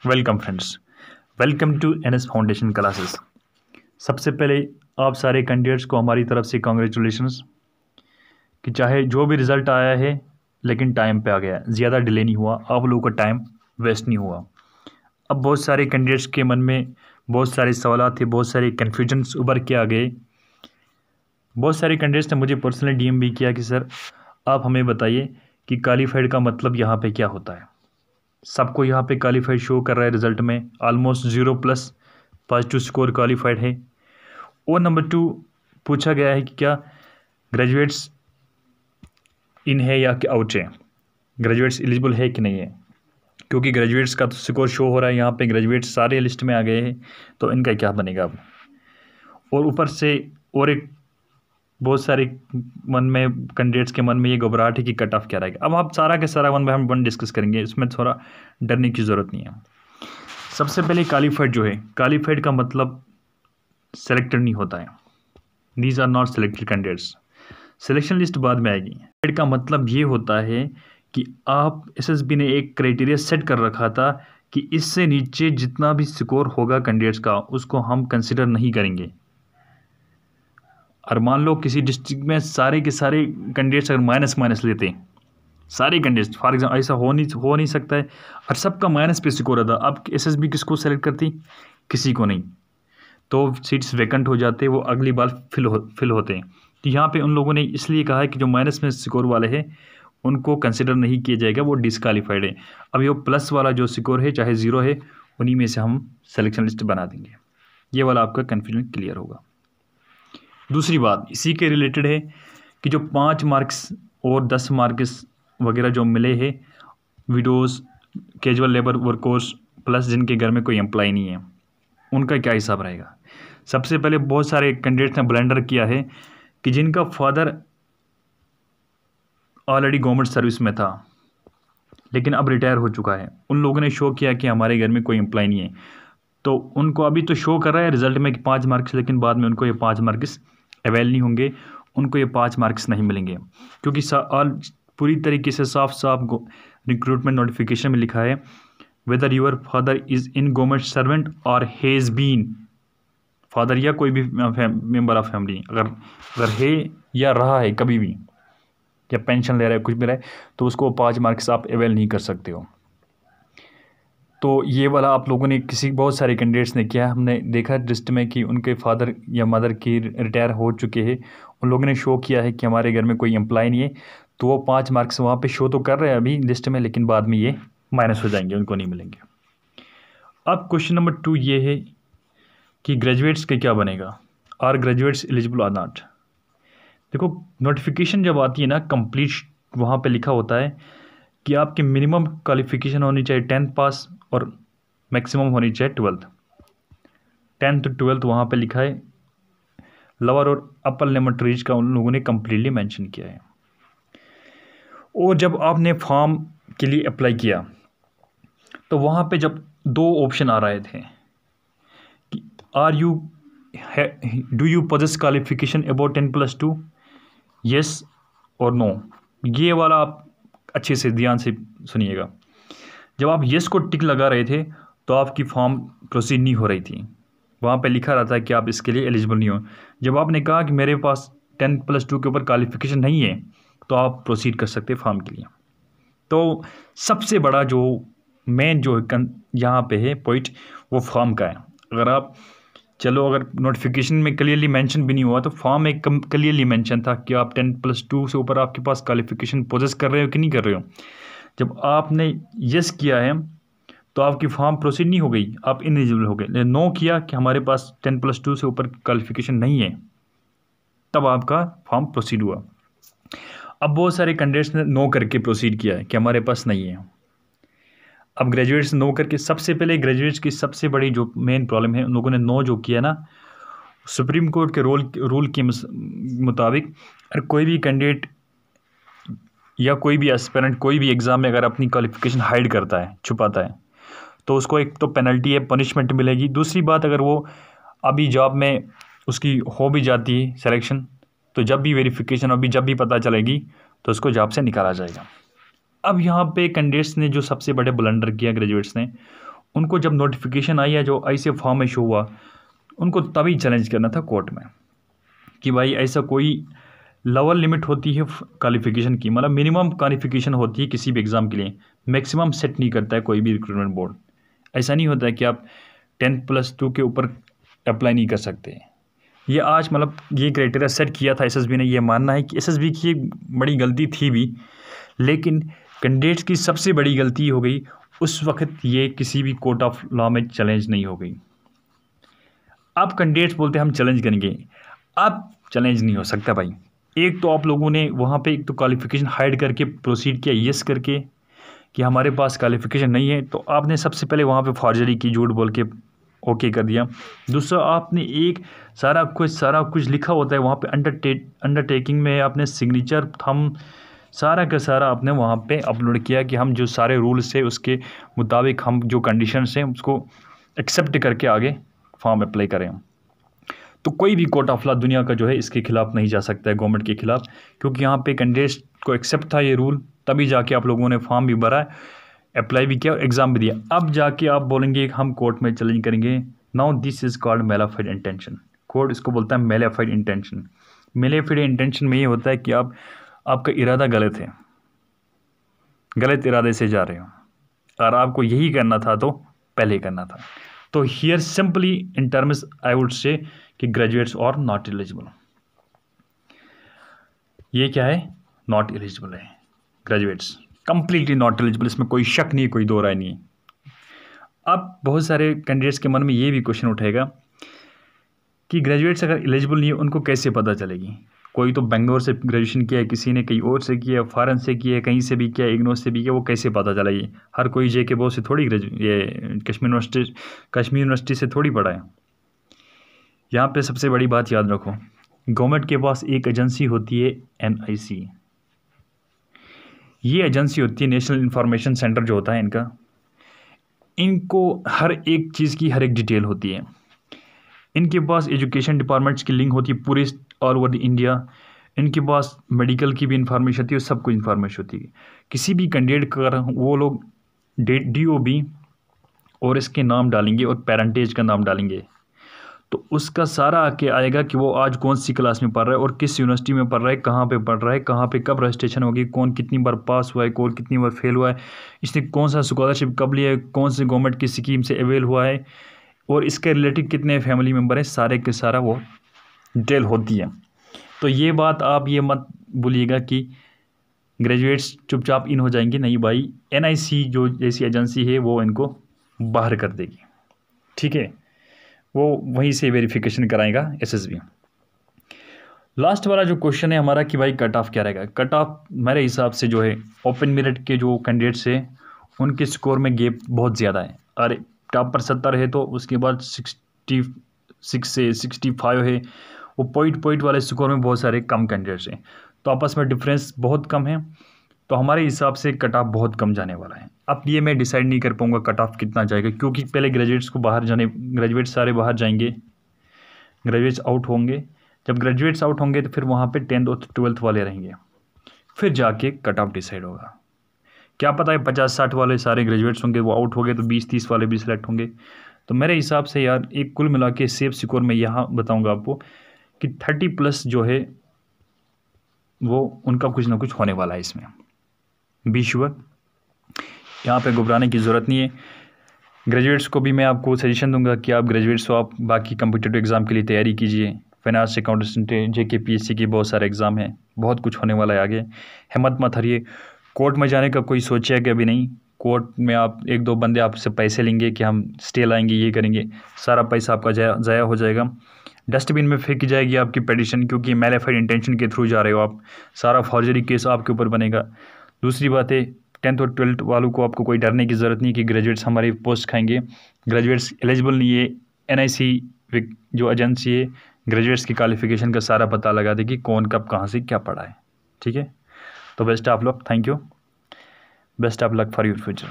Welcome friends, welcome to NS foundation classes. सबसे पहले आप सारे कैंडिडेट्स को हमारी तरफ से कॉन्ग्रेचुलेशंस कि चाहे जो भी रिज़ल्ट आया है लेकिन टाइम पे आ गया, ज़्यादा डिले नहीं हुआ, आप लोगों का टाइम वेस्ट नहीं हुआ। अब बहुत सारे कैंडिडेट्स के मन में बहुत सारे सवाल थे, बहुत सारे कन्फ्यूजन्स उभर के आ गए। बहुत सारे कैंडिडेट्स ने मुझे पर्सनली डीएम भी किया कि सर आप हमें बताइए कि क्वालिफाइड का मतलब यहाँ पे क्या होता है। सबको यहाँ पे क्वालिफाइड शो कर रहा है, रिजल्ट में ऑलमोस्ट 0+ पॉजिटिव स्कोर क्वालिफाइड है। और नंबर 2 पूछा गया है कि क्या ग्रेजुएट्स इन है या कि आउट है, ग्रेजुएट्स एलिजिबल है कि नहीं है। क्योंकि ग्रेजुएट्स का तो स्कोर शो हो रहा है, यहाँ पे ग्रेजुएट्स सारे लिस्ट में आ गए हैं, तो इनका क्या बनेगा अब। और ऊपर से और एक बहुत सारे मन में कैंडिडेट्स के मन में ये घबराहट है कि कट ऑफ क्या रहेगा। अब आप सारा के सारा वन बाय वन डिस्कस करेंगे, इसमें थोड़ा डरने की ज़रूरत नहीं है। सबसे पहले क्वालिफाइड जो है, क्वालिफाइड का मतलब सेलेक्टेड नहीं होता है, these are not selected candidates. Selection list बाद में आएगी। क्वालिफाइड का मतलब ये होता है कि आप एसएसबी ने एक क्राइटेरिया सेट कर रखा था कि इससे नीचे जितना भी स्कोर होगा कैंडिडेट्स का उसको हम कंसिडर नहीं करेंगे। और मान लो किसी डिस्ट्रिक्ट में सारे के सारे कैंडिडेट्स अगर माइनस लेते हैं, सारे कैंडिडेट्स फॉर एग्जाम्पल, ऐसा हो नहीं सकता है, और सबका माइनस पे स्कोर आता, अब एसएसबी किसको सेलेक्ट करती, किसी को नहीं, तो सीट्स वैकेंट हो जाते, वो अगली बार फिल होते हैं। तो यहाँ पे उन लोगों ने इसलिए कहा है कि जो माइनस में स्कोर वाले हैं उनको कंसिडर नहीं किया जाएगा, वो डिसक्वालीफाइड है। अब ये प्लस वाला जो स्कोर है चाहे 0 है, उन्हीं में से हम सिलेक्शन लिस्ट बना देंगे। ये वाला आपका कन्फ्यूजन क्लियर होगा। दूसरी बात इसी के रिलेटेड है कि जो 5 मार्क्स और 10 मार्क्स वगैरह जो मिले हैं widows, casual labour workers plus जिनके घर में कोई एम्प्लॉय नहीं है, उनका क्या हिसाब रहेगा। सबसे पहले बहुत सारे कैंडिडेट्स ने ब्लेंडर किया है कि जिनका फादर ऑलरेडी गवर्नमेंट सर्विस में था लेकिन अब रिटायर हो चुका है, उन लोगों ने शो किया कि हमारे घर में कोई एम्प्लॉय नहीं है, तो उनको अभी तो शो कर रहा है रिजल्ट में कि 5 मार्क्स, लेकिन बाद में उनको ये 5 मार्क्स अवेल नहीं होंगे, उनको ये 5 मार्क्स नहीं मिलेंगे। क्योंकि पूरी तरीके से साफ रिक्रूटमेंट नोटिफिकेशन में लिखा है whether your father is in government servant और हैज़ बीन, फादर या कोई भी मेंबर ऑफ फैमिली अगर है या रहा है कभी भी, या पेंशन ले रहा है, कुछ भी रहा है, तो उसको 5 मार्क्स आप अवेल नहीं कर सकते हो। तो ये वाला आप लोगों ने बहुत सारे कैंडिडेट्स ने किया, हमने देखा लिस्ट में कि उनके फादर या मदर की रिटायर हो चुके हैं, उन लोगों ने शो किया है कि हमारे घर में कोई एम्प्लॉय नहीं है, तो वो 5 मार्क्स वहाँ पे शो तो कर रहे हैं अभी लिस्ट में, लेकिन बाद में ये माइनस हो जाएंगे, उनको नहीं मिलेंगे। अब क्वेश्चन नंबर 2 ये है कि ग्रेजुएट्स के क्या बनेगा, are graduates eligible or not. देखो नोटिफिकेशन जब आती है ना कंप्लीट, वहाँ पे लिखा होता है कि आपकी मिनिमम क्वालिफिकेशन होनी चाहिए 10th पास और मैक्सिमम होनी चाहिए 12th। 10th 12th वहाँ पे लिखा है, लोअर और अपर लिमिट रीच का उन लोगों ने कम्प्लीटली मेंशन किया है। और जब आपने फॉर्म के लिए अप्लाई किया तो वहाँ पे जब 2 ऑप्शन आ रहे थे कि do you possess qualification about 10+2, yes और नो, ये वाला आप अच्छे से ध्यान से सुनिएगा। जब आप येस को टिक लगा रहे थे तो आपकी फॉर्म प्रोसीड नहीं हो रही थी, वहाँ पे लिखा रहता है कि आप इसके लिए एलिजिबल नहीं हो। जब आपने कहा कि मेरे पास 10+2 के ऊपर क्वालिफिकेशन नहीं है, तो आप प्रोसीड कर सकते फॉर्म के लिए। तो सबसे बड़ा जो मेन जो यहाँ पे है पॉइंट, वो फॉर्म का है। अगर नोटिफिकेशन में क्लियरली मेंशन भी नहीं हुआ तो फॉर्म में क्लियरली मेंशन था कि आप 10+2 से ऊपर आपके पास क्वालिफिकेशन पोजेस कर रहे हो कि नहीं कर रहे हो। जब आपने यस किया है तो आपकी फॉर्म प्रोसीड नहीं हो गई, आप इनएलिजिबल हो गए। नो किया कि हमारे पास 10+2 से ऊपर क्वालिफिकेशन नहीं है, तब आपका फॉर्म प्रोसीड हुआ। अब बहुत सारे कैंडिडेट्स ने नो करके प्रोसीड किया है कि हमारे पास नहीं है। अब ग्रेजुएट्स नो करके, सबसे पहले ग्रेजुएट्स की सबसे बड़ी जो मेन प्रॉब्लम है, उन लोगों ने नो जो किया ना, सुप्रीम कोर्ट के रूल के मुताबिक अगर कोई भी कैंडिडेट या कोई भी एस्पिरेंट कोई भी एग्ज़ाम में अगर अपनी क्वालिफिकेशन हाइड करता है, छुपाता है, तो उसको एक तो पेनल्टी है, पनिशमेंट मिलेगी। दूसरी बात, अगर वो अभी जॉब में उसकी हो भी जाती है सिलेक्शन, तो जब भी वेरिफिकेशन अभी जब भी पता चलेगी तो उसको जॉब से निकाला जाएगा। अब यहाँ पे कैंडिडेट्स ने जो सबसे बड़े ब्लंडर किया ग्रेजुएट्स ने, उनको जब नोटिफिकेशन आई या जो ऐसे फॉर्म इशू हुआ, उनको तभी चैलेंज करना था कोर्ट में कि भाई ऐसा कोई लोअर लिमिट होती है क्वालिफिकेशन की, मतलब मिनिमम क्वालिफिकेशन होती है किसी भी एग्ज़ाम के लिए, मैक्सिमम सेट नहीं करता है कोई भी रिक्रूटमेंट बोर्ड। ऐसा नहीं होता है कि आप 10+2 के ऊपर अप्लाई नहीं कर सकते। ये आज मतलब ये क्राइटेरिया सेट किया था एसएसबी ने। ये मानना है कि एसएसबी की एक बड़ी गलती थी भी, लेकिन कैंडिडेट्स की सबसे बड़ी गलती हो गई उस वक्त ये किसी भी कोर्ट ऑफ लॉ में चैलेंज नहीं हो गई। अब कैंडिडेट्स बोलते हैं हम चैलेंज करेंगे, अब चैलेंज नहीं हो सकता भाई। एक तो आप लोगों ने वहाँ पे एक तो क्वालिफिकेशन हाइड करके प्रोसीड किया यस करके कि हमारे पास क्वालिफिकेशन नहीं है, तो आपने सबसे पहले वहाँ पे फॉर्जरी की, झूठ बोल के ओके कर दिया। दूसरा, आपने एक सारा कुछ लिखा होता है वहाँ पे अंडरटेकिंग में, आपने सिग्नेचर थंब सारा का सारा आपने वहाँ पे अपलोड किया कि हम जो सारे रूल्स है उसके मुताबिक हम जो कंडीशंस हैं उसको एक्सेप्ट करके आगे फॉर्म अप्लाई करें। तो कोई भी कोर्ट ऑफ लॉ दुनिया का जो है इसके खिलाफ नहीं जा सकता है गवर्नमेंट के खिलाफ, क्योंकि यहाँ पे कैंडिडेट्स को एक्सेप्ट था ये रूल, तभी जाके आप लोगों ने फॉर्म भी भरा, अप्लाई भी किया, एग्ज़ाम भी दिया। अब जाके आप बोलेंगे हम कोर्ट में चैलेंज करेंगे। Now this is called mala fide intention. Court इसको बोलता है मैलाफाइड इंटेंशन। मैलाफाइड इंटेंशन में ये होता है कि आपका इरादा गलत है, गलत इरादे से जा रहे हो, और आपको यही करना था तो पहले करना था। तो here simply in terms I would say कि ग्रेजुएट्स और नॉट एलिजिबल। ये क्या है? नॉट एलिजिबल है ग्रेजुएट्स, कंप्लीटली नॉट एलिजिबल, इसमें कोई शक नहीं, कोई दो राय नहीं है। अब बहुत सारे कैंडिडेट्स के मन में ये भी क्वेश्चन उठेगा कि ग्रेजुएट्स अगर एलिजिबल नहीं है उनको कैसे पता चलेगी? कोई तो बेंगलोर से ग्रेजुएशन किया है, किसी ने कहीं और से किया है, फॉरेन से किया है, कहीं से भी किया, इग्नोर से भी किया, वो कैसे पता चलेगी? हर कोई JK बोस से थोड़ी ये कश्मीर यूनिवर्सिटी से थोड़ी पढ़ा है। यहाँ पे सबसे बड़ी बात याद रखो, गवर्नमेंट के पास एक एजेंसी होती है NIC। ये एजेंसी होती है नेशनल इंफॉर्मेशन सेंटर जो होता है इनको हर एक चीज़ की हर एक डिटेल होती है। इनके पास एजुकेशन डिपार्टमेंट्स की लिंक होती है पूरे ऑल ओवर इंडिया। इनके पास मेडिकल की भी इंफॉर्मेशन होती है, सब कुछ इंफॉर्मेशन होती है। किसी भी कैंडिडेट का वो लोग DOB और इसके नाम डालेंगे और पेरेंटेज का नाम डालेंगे, तो उसका सारा आके आएगा कि वो आज कौन सी क्लास में पढ़ रहा है और किस यूनिवर्सिटी में पढ़ रहा है, कहाँ पे पढ़ रहा है, कहाँ पे कब रजिस्ट्रेशन होगी, कौन कितनी बार पास हुआ है, कौन कितनी बार फेल हुआ है, इसने कौन सा स्कॉलरशिप कब लिया है, कौन से गवर्नमेंट की स्कीम से अवेल हुआ है, और इसके रिलेटेड कितने फैमिली मेम्बर हैं, सारे के सारा वो डिटेल होती है। तो ये बात आप ये मत भूलिएगा कि ग्रेजुएट्स चुपचाप इन हो जाएंगे, नहीं भाई, NIC जो जैसी एजेंसी है वो इनको बाहर कर देगी, ठीक है, वो वहीं से वेरिफिकेशन कराएगा SSB। लास्ट वाला जो क्वेश्चन है हमारा कि भाई कट ऑफ क्या रहेगा? कट ऑफ मेरे हिसाब से जो है ओपन मेरिट के जो कैंडिडेट्स हैं उनके स्कोर में गैप बहुत ज़्यादा है। अरे टॉप पर 70 है तो उसके बाद 66 से 65 है, वो पॉइंट वाले स्कोर में बहुत सारे कम कैंडिडेट्स हैं, तो आपस में डिफरेंस बहुत कम है। तो हमारे हिसाब से कट ऑफ बहुत कम जाने वाला है। अब ये मैं डिसाइड नहीं कर पाऊँगा कट ऑफ कितना जाएगा, क्योंकि पहले ग्रेजुएट्स सारे बाहर जाएंगे, ग्रेजुएट्स आउट होंगे। जब ग्रेजुएट्स आउट होंगे तो फिर वहाँ पे 10th और 12th वाले रहेंगे, फिर जाके कट ऑफ डिसाइड होगा। क्या पता है 50-60 वाले सारे ग्रेजुएट्स होंगे, वो आउट हो गए तो 20-30 वाले भी सिलेक्ट होंगे। तो मेरे हिसाब से यार एक कुल मिला के सेफ स्कोर में यहाँ बताऊँगा आपको कि 30+ जो है वो उनका कुछ ना कुछ होने वाला है इसमें, बी श्योर। यहाँ पे घबराने की ज़रूरत नहीं है। ग्रेजुएट्स को भी मैं आपको सजेशन दूंगा कि आप ग्रेजुएट्स को आप बाकी कम्पिटिटिव एग्ज़ाम के लिए तैयारी कीजिए। फाइनेंस, अकाउंटेंट, JK PSC के बहुत सारे एग्ज़ाम हैं, बहुत कुछ होने वाला है आगे। हिम्मत मत हारिए। कोर्ट में जाने का कोई सोचा है कि अभी नहीं? कोर्ट में आप 1-2 बंदे आपसे पैसे लेंगे कि हम स्टे लाएंगे, ये करेंगे, सारा पैसा आपका ज़ाया हो जाएगा, डस्टबिन में फेंकी जाएगी आपकी पिटीशन, क्योंकि मैलिफाइड इंटेंशन के थ्रू जा रहे हो आप, सारा फॉर्जरी केस आपके ऊपर बनेगा। दूसरी बात है 10th और 12th वालों को आपको कोई डरने की ज़रूरत नहीं कि ग्रेजुएट्स हमारी पोस्ट खाएंगे। ग्रेजुएट्स एलिजिबल नहीं है, NIC जो एजेंसी है ग्रेजुएट्स की क्वालिफिकेशन का सारा पता लगा देगी, कौन कब कहाँ से क्या पढ़ा है, ठीक है। तो best of luck, thank you, best of luck for your future.